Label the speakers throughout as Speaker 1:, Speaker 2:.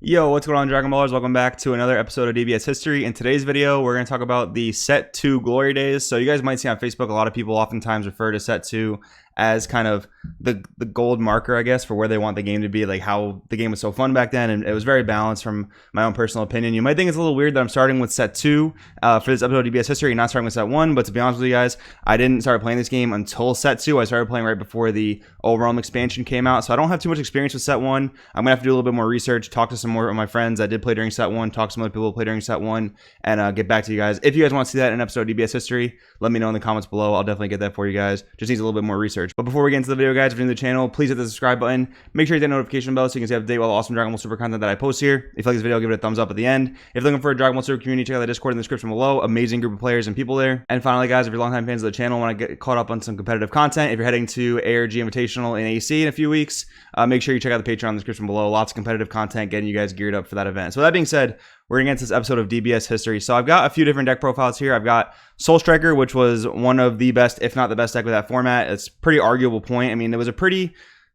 Speaker 1: Yo, what's going on, Dragon Ballers? Welcome back to another episode of DBS History. In today's video, we're going to talk about the Set 2 Glory Days. So you guys might see on Facebook, a lot of people oftentimes refer to Set 2 as kind of the gold marker, I guess, for where they want the game to be, like how the game was so fun back then, and it was very balanced from my own personal opinion. You might think it's a little weird that I'm starting with Set 2 for this episode of DBS History and not starting with Set 1, but to be honest with you guys, I didn't start playing this game until Set 2. I started playing right before the Overwhelm expansion came out, so I don't have too much experience with Set 1. I'm going to have to do a little bit more research, talk to some more of my friends that did play during Set 1, talk to some other people who played during Set 1, and get back to you guys. If you guys want to see that in an episode of DBS History, let me know in the comments below. I'll definitely get that for you guys. Just needs a little bit more research. But before we get into the video, guys, if you're new to the channel, please hit the subscribe button. Make sure you hit that notification bell so you can stay up to date with all the awesome Dragon Ball Super content that I post here. If you like this video, give it a thumbs up at the end. If you're looking for a Dragon Ball Super community, check out the Discord in the description below. Amazing group of players and people there. And finally, guys, if you're longtime fans of the channel and want to get caught up on some competitive content, if you're heading to ARG Invitational in AC in a few weeks, make sure you check out the Patreon in the description below. Lots of competitive content getting you guys geared up for that event. So with that being said, we're going to get into this episode of DBS History. So I've got a few different deck profiles here. I've got Soul Striker, which was one of the best, if not the best deck with that format. It's a pretty arguable point. I mean, it was a pretty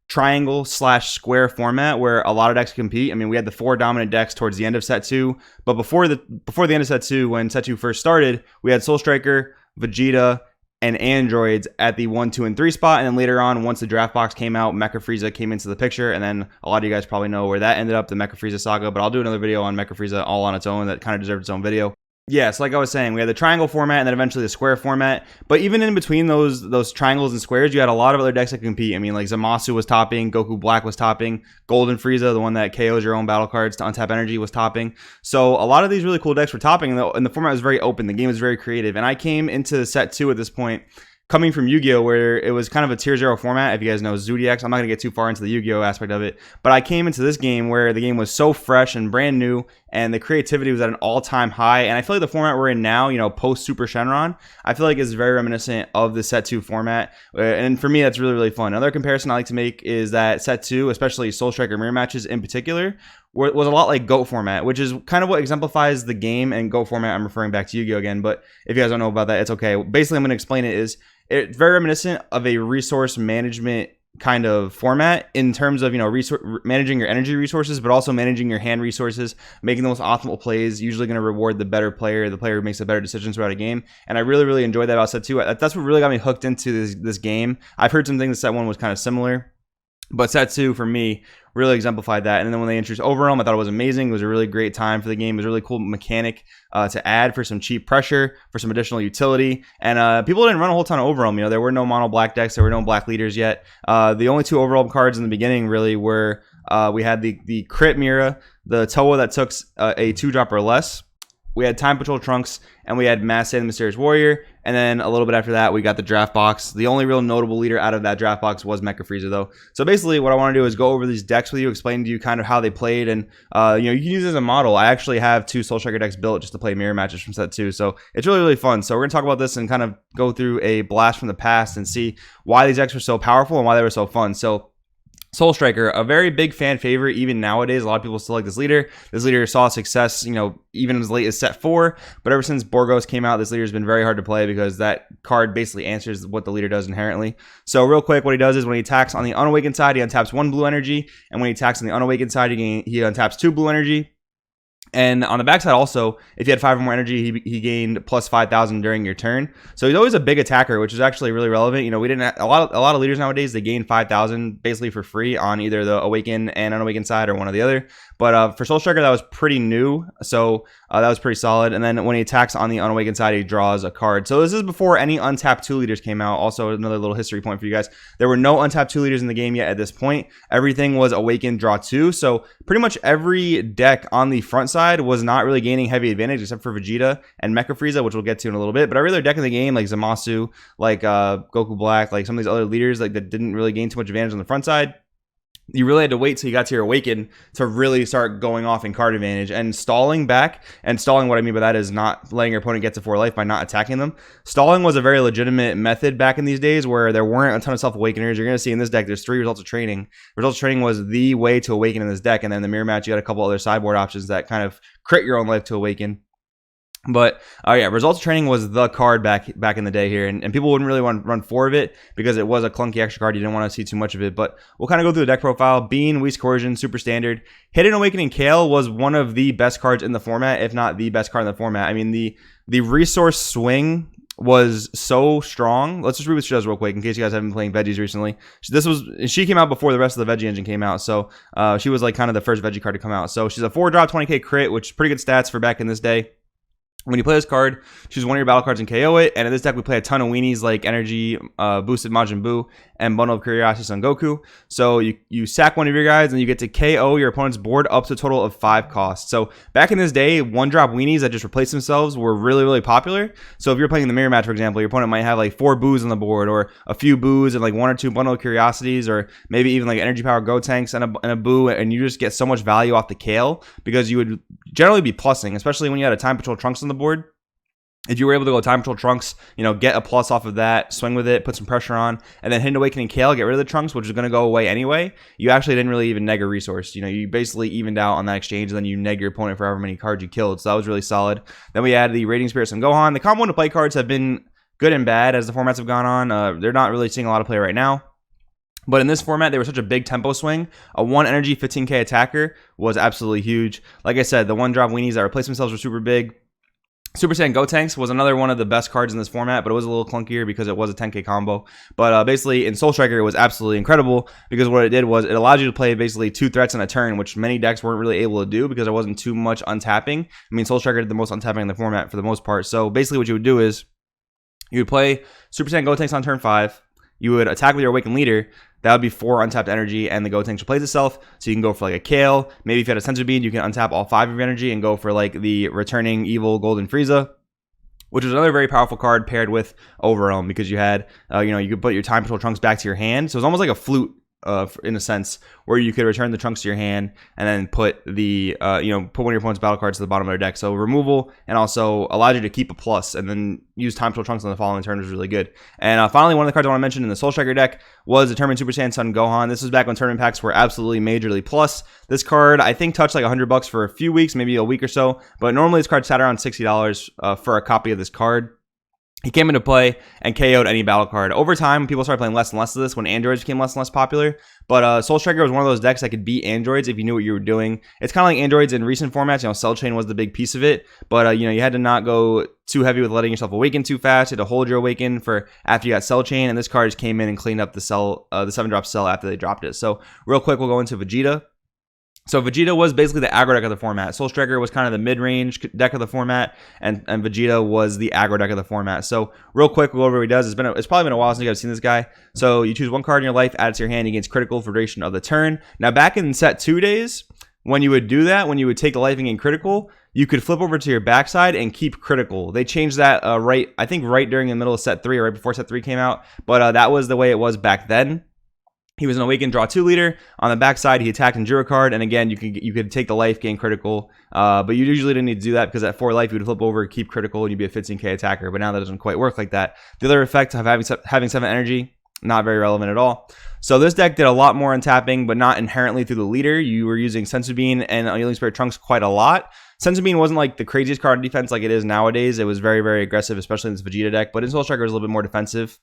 Speaker 1: triangle slash square format where a lot of decks compete. I mean, we had the 4 dominant decks towards the end of Set 2, but before the end of Set 2, when Set 2 first started, we had Soul Striker, Vegeta, and androids at the 1, 2, and 3 spot. And then later on, once the draft box came out, Mecha Frieza came into the picture. And then a lot of you guys probably know where that ended up, the Mecha Frieza saga. But I'll do another video on Mecha Frieza all on its own that kind of deserved its own video. Yeah, so like I was saying, we had the triangle format and then eventually the square format. But even in between those triangles and squares, you had a lot of other decks that compete. I mean, like Zamasu was topping, Goku Black was topping, Golden Frieza, the one that KOs your own battle cards to untap energy, was topping. So a lot of these really cool decks were topping, and the format was very open. The game was very creative. And I came into Set 2 at this point coming from Yu-Gi-Oh, where it was kind of a tier 0 format. If you guys know Zodiacs, I'm not going to get too far into the Yu-Gi-Oh aspect of it, but I came into this game where the game was so fresh and brand new, and the creativity was at an all-time high. And I feel like the format we're in now, you know, post Super Shenron, I feel like is very reminiscent of the Set 2 format. And for me, that's really, really fun. Another comparison I like to make is that Set 2, especially Soul Striker mirror matches in particular, was a lot like GOAT format, which is kind of what exemplifies the game. And GOAT format, I'm referring back to Yu-Gi-Oh again, but if you guys don't know about that, it's okay. Basically, I'm going to explain it. It's very reminiscent of a resource management kind of format in terms of, you know, managing your energy resources, but also managing your hand resources, making the most optimal plays, usually going to reward the better player, the player who makes the better decisions throughout a game. And I really, really enjoyed that about Set 2. That's what really got me hooked into this game. I've heard some things that Set 1 was kind of similar, but Set 2 for me really exemplified that. And then when they introduced Overwhelm, I thought it was amazing. It was a really great time for the game. It was a really cool mechanic to add for some cheap pressure, for some additional utility. And people didn't run a whole ton of Overwhelm. You know, there were no mono black decks. There were no black leaders yet. The only 2 Overwhelm cards in the beginning really were, we had the Crit Mira, the Toa that took a 2-drop or less. We had Time Patrol Trunks, and we had Mass Saiyan the Mysterious Warrior. And then a little bit after that, we got the draft box. The only real notable leader out of that draft box was Mecha Frieza, though. So basically, what I want to do is go over these decks with you, explain to you kind of how they played, and you know, you can use it as a model. I actually have 2 Soul Striker decks built just to play mirror matches from Set 2, so it's really, really fun. So we're gonna talk about this and kind of go through a blast from the past and see why these decks were so powerful and why they were so fun. So Soul Striker, a very big fan favorite even nowadays. A lot of people still like this leader. This leader saw success, you know, even as late as Set 4. But ever since Borgos came out, this leader has been very hard to play because that card basically answers what the leader does inherently. So real quick, what he does is when he attacks on the unawakened side, he untaps 1 blue energy. And when he attacks on the unawakened side, he untaps 2 blue energy. And on the backside also, if you had 5 or more energy, he gained plus 5,000 during your turn. So he's always a big attacker, which is actually really relevant. You know, we didn't have, a lot of leaders nowadays, they gain 5,000 basically for free on either the awakened and unawakened side or one or the other. But for Soul Striker, that was pretty new, so that was pretty solid. And then when he attacks on the unawakened side, he draws a card. So this is before any untapped 2 leaders came out. Also, another little history point for you guys. There were no untapped 2 leaders in the game yet at this point. Everything was awakened, draw 2. So pretty much every deck on the front side was not really gaining heavy advantage except for Vegeta and Mecha Frieza, which we'll get to in a little bit. But every other deck in the game, like Zamasu, like Goku Black, like some of these other leaders, like that didn't really gain too much advantage on the front side, you really had to wait till you got to your Awaken to really start going off in card advantage and stalling back. And stalling, what I mean by that is not letting your opponent get to 4 life by not attacking them. Stalling was a very legitimate method back in these days where there weren't a ton of self-awakeners. You're going to see in this deck, there's 3 results of training. Results of training was the way to awaken in this deck. And then the mirror match, you had a couple other sideboard options that kind of crit your own life to awaken. But yeah, Results Training was the card back in the day here, and people wouldn't really want to run 4 of it because it was a clunky extra card. You didn't want to see too much of it. But we'll kind of go through the deck profile. Bean, Whis Coercion, Super Standard. Hidden Awakening Kale was one of the best cards in the format, if not the best card in the format. I mean, the resource swing was so strong. Let's just read what she does real quick in case you guys haven't been playing veggies recently. She came out before the rest of the veggie engine came out, so she was like kind of the first veggie card to come out. So she's a 4-drop 20k crit, which is pretty good stats for back in this day. When you play this card, choose one of your battle cards and KO it. And in this deck, we play a ton of weenies like Energy, Boosted Majin Buu, and Bundle of Curiosity Son Goku. So you sack one of your guys, and you get to KO your opponent's board up to a total of 5 costs. So back in this day, 1-drop weenies that just replace themselves were really, really popular. So if you're playing the mirror match, for example, your opponent might have like 4 Boos on the board, or a few Boos and like 1 or 2 Bundle of Curiosities, or maybe even like Energy Power Gotenks and a Buu, and you just get so much value off the Kale because you would generally be plussing, especially when you had a Time Patrol Trunks on the board. If you were able to go Time Patrol Trunks, get a plus off of that, swing with it, put some pressure on, and then Hidden Awakening Kale, get rid of the Trunks, which is going to go away anyway, you actually didn't really even neg a resource. You basically evened out on that exchange, and then you neg your opponent for however many cards you killed. So that was really solid. Then we added the Radiant Spirits and Gohan. The combo to play cards have been good and bad as the formats have gone on. They're not really seeing a lot of play right now. But in this format, they were such a big tempo swing. A 1 energy 15k attacker was absolutely huge. Like I said, the 1-drop weenies that replace themselves were super big. Super Saiyan Gotenks was another one of the best cards in this format, but it was a little clunkier because it was a 10k combo. But basically, in Soul Striker, it was absolutely incredible because what it did was it allowed you to play basically 2 threats in a turn, which many decks weren't really able to do because there wasn't too much untapping. I mean, Soul Striker did the most untapping in the format for the most part. So basically what you would do is you would play Super Saiyan Gotenks on turn 5. You would attack with your Awakened Leader. That would be 4 untapped energy, and the Gotenks replace itself. So you can go for like a Kale. Maybe if you had a Senzu Bean, you can untap all 5 of your energy and go for like the returning evil Golden Frieza, which was another very powerful card paired with Overwhelm because you had, you could put your Time Patrol Trunks back to your hand. So it was almost like a flute in a sense, where you could return the Trunks to your hand and then put the, put one of your opponent's battle cards to the bottom of their deck. So removal, and also allowed you to keep a plus and then use Time Patrol Trunks on the following turn was really good. And finally, one of the cards I want to mention in the Soul Striker deck was Determined Super Saiyan Son Gohan. This was back when tournament packs were absolutely majorly plus. This card, I think, touched like $100 for a few weeks, maybe a week or so, but normally this card sat around $60 for a copy of this card. He came into play and KO'd any battle card. Over time, people started playing less and less of this when androids became less and less popular. But Soul Striker was one of those decks that could beat androids if you knew what you were doing. It's kind of like androids in recent formats. Cell Chain was the big piece of it. But, you had to not go too heavy with letting yourself awaken too fast. You had to hold your awaken for after you got Cell Chain. And this card just came in and cleaned up the 7-drop cell after they dropped it. So real quick, we'll go into Vegeta. So Vegeta was basically the aggro deck of the format. Soul Striker was kind of the mid-range deck of the format, and Vegeta was the aggro deck of the format. So real quick, we'll go over what he does. It's probably been a while since you guys have seen this guy. So you choose one card in your life, add it to your hand, he gains critical for duration of the turn. Now back in set 2 days, when you would do that, when you would take the life and gain critical, you could flip over to your backside and keep critical. They changed that right during the middle of set 3 or right before set 3 came out, but that was the way it was back then. He was an Awakened Draw 2 leader. On the backside, he attacked and drew a card. And again, you could take the life, gain critical. But you usually didn't need to do that because at 4 life, you would flip over, keep critical, and you'd be a 15k attacker. But now that doesn't quite work like that. The other effect of having 7 energy, not very relevant at all. So this deck did a lot more untapping, but not inherently through the leader. You were using Senzu Bean and Unyielding Spirit Trunks quite a lot. Senzu Bean wasn't like the craziest card on defense like it is nowadays. It was very, very aggressive, especially in this Vegeta deck. But in Soul Striker, it was a little bit more defensive.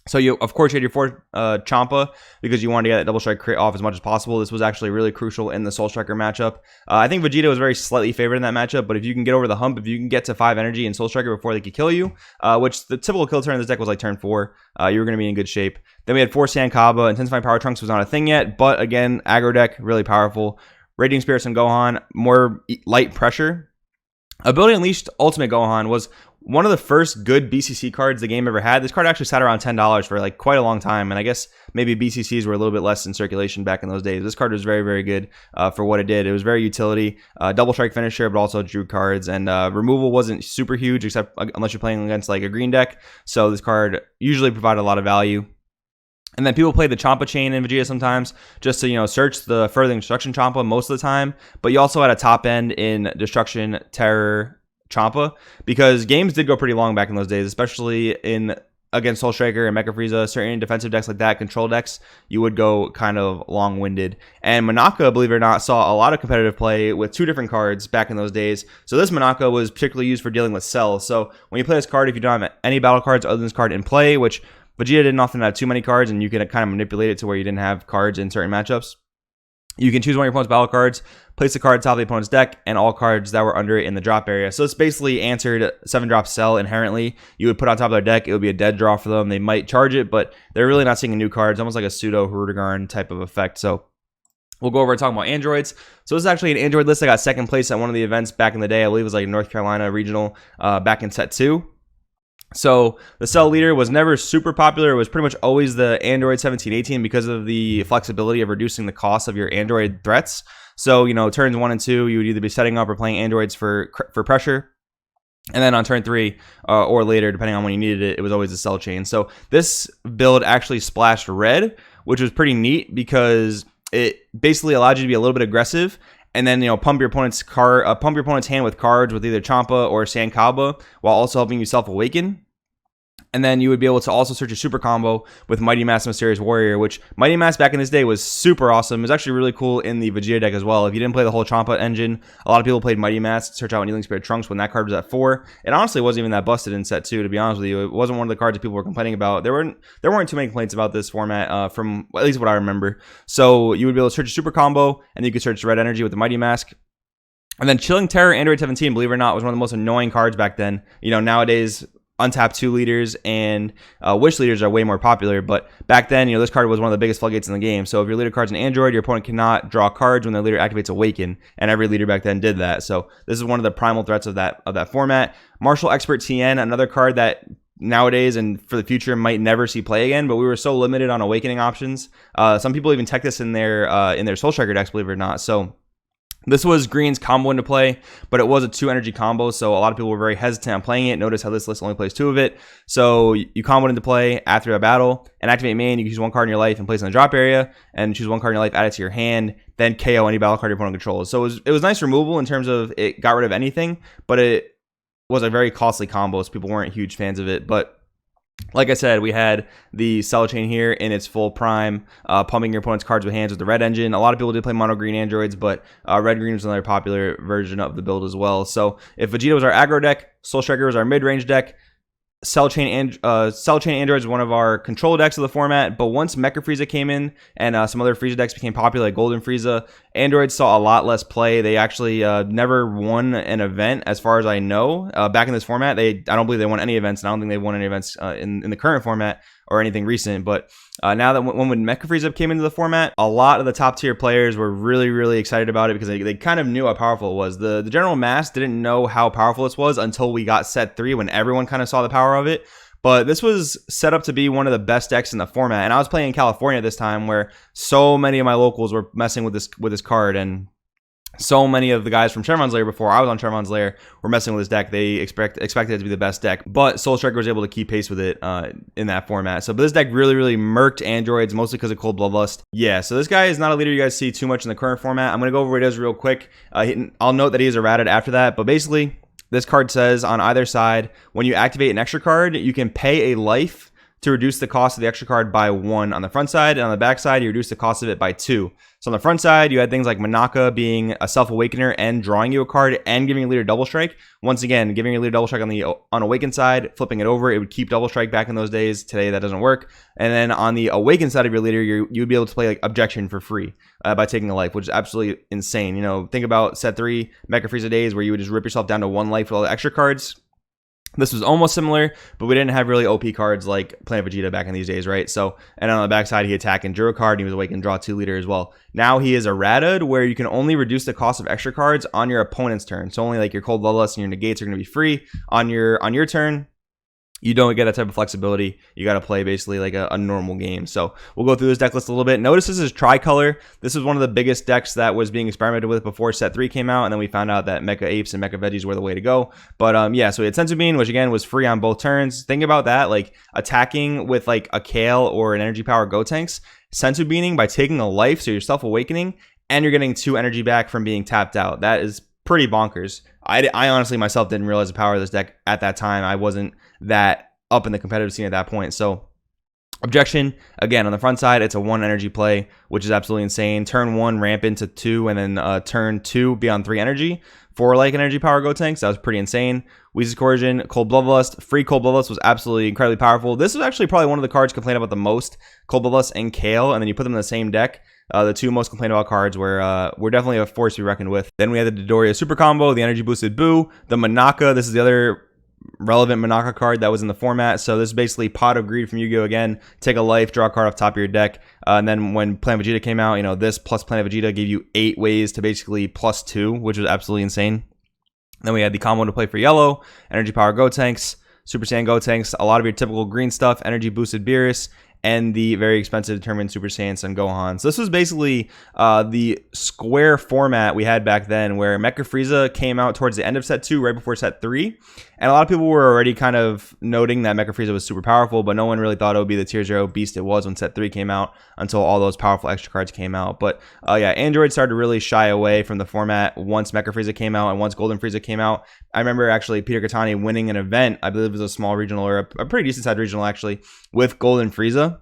Speaker 1: So you, of course, you had your 4 Champa because you wanted to get that double strike crit off as much as possible. This was actually really crucial in the Soul Striker matchup. I think Vegeta was very slightly favored in that matchup, but if you can get over the hump, if you can get to 5 energy in Soul Striker before they could kill you, which the typical kill turn in this deck was like turn 4, you were going to be in good shape. Then we had 4 Saiyan Kaba. Intensifying Power Trunks was not a thing yet, but again, aggro deck, really powerful. Radiant Spirits and Gohan, more light pressure. Ability Unleashed Ultimate Gohan was one of the first good BCC cards the game ever had. This card actually sat around $10 for like quite a long time, and I guess maybe BCCs were a little bit less in circulation back in those days. This card was very, very good for what it did. It was very utility, double strike finisher, but also drew cards, and removal wasn't super huge except unless you're playing against like a green deck. So this card usually provided a lot of value. And then people play the Champa chain in Vegeta sometimes just to, search the furthering destruction Champa most of the time. But you also had a top end in destruction, terror, Champa, because games did go pretty long back in those days, especially in against Soul Striker and Mecha Frieza, certain defensive decks like that, control decks, you would go kind of long-winded. And Monaka, believe it or not, saw a lot of competitive play with 2 different cards back in those days. So this Monaka was particularly used for dealing with cells. So when you play this card, if you don't have any battle cards other than this card in play, which Vegeta didn't often have too many cards, and you could kind of manipulate it to where you didn't have cards in certain matchups, you can choose one of your opponent's battle cards, place the card atop of the opponent's deck, and all cards that were under it in the drop area. So it's basically answered 7-drop cell inherently. You would put on top of their deck. It would be a dead draw for them. They might charge it, but they're really not seeing a new card. It's almost like a pseudo Hurrigarn type of effect. So we'll go over and talk about androids. So this is actually an android list. I got 2nd place at one of the events back in the day. I believe it was like North Carolina regional back in set 2. So the cell leader was never super popular. It was pretty much always the Android 1718 because of the flexibility of reducing the cost of your Android threats. So, you know, turns 1 and 2, you would either be setting up or playing androids for pressure. And then on turn 3 or later, depending on when you needed it, it was always a cell chain. So this build actually splashed red, which was pretty neat because it basically allowed you to be a little bit aggressive. And then, you know, pump your opponent's hand with cards with either Champa or Sankaba while also helping you self-awaken. And then you would be able to also search a super combo with Mighty Mass Mysterious Warrior, which Mighty Mass back in this day was super awesome. It was actually really cool in the Vegeta deck as well. If you didn't play the whole Champa engine, a lot of people played Mighty Mass, search out Kneeling Spirit Trunks when that card was at 4. It honestly wasn't even that busted in set 2, to be honest with you. It wasn't one of the cards that people were complaining about. There weren't too many complaints about this format from at least what I remember. So you would be able to search a super combo, and you could search Red Energy with the Mighty Mask. And then Chilling Terror Android 17, believe it or not, was one of the most annoying cards back then. You know, nowadays untapped 2 leaders and wish leaders are way more popular, but back then, you know, this card was one of the biggest floodgates in the game. So if your leader card's an android, your opponent cannot draw cards when their leader activates Awaken, and every leader back then did that. So this is one of the primal threats of that format. Martial Expert TN, another card that nowadays and for the future might never see play again, but we were so limited on awakening options. Some people even tech this in their Soul Striker decks, believe it or not. So this was Green's combo into play, but it was a 2 energy combo, so a lot of people were very hesitant on playing it. Notice how this list only plays 2 of it. So you combo into play after a battle, and activate main, you can choose 1 card in your life and place it in the drop area, and choose 1 card in your life, add it to your hand, then KO any battle card your opponent controls. So it was nice removal in terms of it got rid of anything, but it was a very costly combo, so people weren't huge fans of it. But like I said, we had the cell chain here in its full prime, pumping your opponent's cards with hands with the red engine. A lot of people did play mono green androids, but red green was another popular version of the build as well. So if Vegeta was our aggro deck, Soul Striker was our mid-range deck, Cell Chain Androids is one of our control decks of the format, but once Mecha Frieza came in and some other Frieza decks became popular, like Golden Frieza, Androids saw a lot less play. They actually never won an event, as far as I know. Back in this format, I don't believe they won any events, and I don't think they won any events in the current format or anything recent. But now that when Mecha Frieza came into the format, a lot of the top tier players were really, really excited about it because they kind of knew how powerful it was. The general mass didn't know how powerful this was until we got set 3, when everyone kind of saw the power of it. But this was set up to be one of the best decks in the format. And I was playing in California this time, where so many of my locals were messing with this card, and so many of the guys from Chevron's Lair before I was on Chevron's Lair were messing with this deck. They expected it to be the best deck, but Soul Striker was able to keep pace with it in that format. So but this deck really, really murked androids, mostly because of Cold Bloodlust. Yeah, so this guy is not a leader you guys see too much in the current format. I'm going to go over what he does real quick. I'll note that he is errated after that, but basically this card says on either side, when you activate an extra card, you can pay a life to reduce the cost of the extra card by 1 on the front side, and on the back side, you reduce the cost of it by 2. So on the front side, you had things like Monaka being a self-awakener and drawing you a card and giving your leader double strike. Once again, giving your leader double strike on the unawakened side, flipping it over, it would keep double strike back in those days. Today, that doesn't work. And then on the awakened side of your leader, you'd be able to play like objection for free by taking a life, which is absolutely insane. You know, think about set 3 Mecha Frieza days where you would just rip yourself down to 1 life with all the extra cards. This was almost similar, but we didn't have really OP cards like Planet Vegeta back in these days, right? So, and on the backside, he attack and draw a card, and he was awakened, draw 2 leader as well. Now he is errated, where you can only reduce the cost of extra cards on your opponent's turn. So only like your Cold Bloodlust and your negates are going to be free on your turn. You don't get that type of flexibility. You got to play basically like a normal game. So we'll go through this deck list a little bit. Notice this is tricolor. This is one of the biggest decks that was being experimented with before set 3 came out, and then we found out that Mecha Apes and Mecha Veggies were the way to go. But yeah, so we had Senzu Bean, which again was free on both turns. Think about that, like attacking with like a Kale or an Energy Power Gotenks, Senzu Beaning by taking a life, so you're self-awakening, and you're getting 2 energy back from being tapped out. That is pretty bonkers. I honestly myself didn't realize the power of this deck at that time. I wasn't that up in the competitive scene at that point. So objection, again, on the front side, it's a 1 energy play, which is absolutely insane. Turn 1, ramp into 2, and then turn 2, be on 3 energy for like an energy power Gotenks. That was pretty insane. Weezy's Coercion, Cold Bloodlust. Free Cold Bloodlust was absolutely incredibly powerful. This was actually probably one of the cards complained about the most, Cold Bloodlust and Kale, and then you put them in the same deck. The two most complained about cards were definitely a force to be reckoned with. Then we had the Dodoria Super Combo, the Energy Boosted Boo, the Monaka. This is the other relevant Monaka card that was in the format. So this is basically Pot of Greed from Yu-Gi-Oh! Again. Take a life, draw a card off top of your deck. And then when Planet Vegeta came out, you know, this plus Planet Vegeta gave you 8 ways to basically +2, which was absolutely insane. Then we had the combo to play for yellow, Energy Power Gotenks, Super Saiyan Gotenks, a lot of your typical green stuff, Energy Boosted Beerus, and the very expensive Determined Super Saiyan Son Gohan. So this was basically the square format we had back then, where Mecha Frieza came out towards the end of set 2, right before set 3. And a lot of people were already kind of noting that Mecha Frieza was super powerful, but no one really thought it would be the tier 0 beast it was when set 3 came out until all those powerful extra cards came out. But yeah, Android started to really shy away from the format once Mecha Frieza came out and once Golden Frieza came out. I remember actually Peter Katani winning an event, I believe it was a small regional or a pretty decent sized regional actually, with Golden Frieza.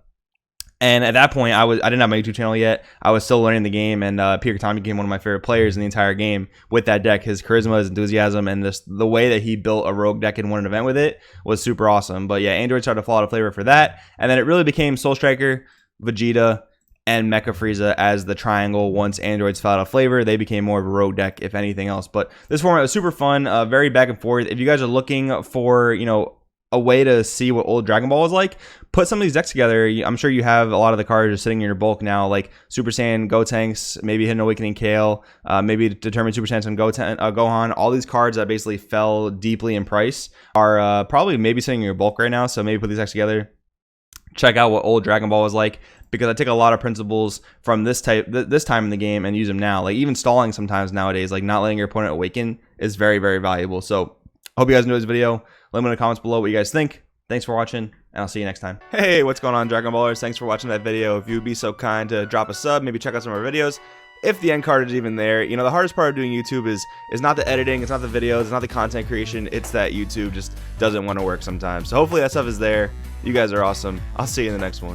Speaker 1: And at that point, I didn't have my YouTube channel yet. I was still learning the game, and Peter Katani became one of my favorite players in the entire game with that deck. His charisma, his enthusiasm, and the way that he built a rogue deck and won an event with it was super awesome. But yeah, Android started to fall out of flavor for that, and then it really became Soul Striker, Vegeta, and Mecha Frieza as the triangle. Once Androids fell out of flavor, they became more of a rogue deck, if anything else. But this format was super fun, very back and forth. If you guys are looking for, you know, a way to see what old Dragon Ball was like, put some of these decks together. I'm sure you have a lot of the cards just sitting in your bulk now, like Super Saiyan Gotenks, maybe Hidden Awakening Kale, maybe Determined Super Saiyan Gohan. All these cards that basically fell deeply in price are probably maybe sitting in your bulk right now. So maybe put these decks together, check out what old Dragon Ball was like, because I take a lot of principles from this time in the game and use them now. Like even stalling sometimes nowadays, like not letting your opponent awaken, is very, very valuable. So I hope you guys enjoyed this video. Let me know in the comments below what you guys think. Thanks for watching, and I'll see you next time. Hey, what's going on, Dragon Ballers? Thanks for watching that video. If you'd be so kind to drop a sub, maybe check out some of our videos, if the end card is even there. You know, the hardest part of doing YouTube is not the editing, it's not the videos, it's not the content creation, it's that YouTube just doesn't want to work sometimes. So hopefully that stuff is there. You guys are awesome. I'll see you in the next one.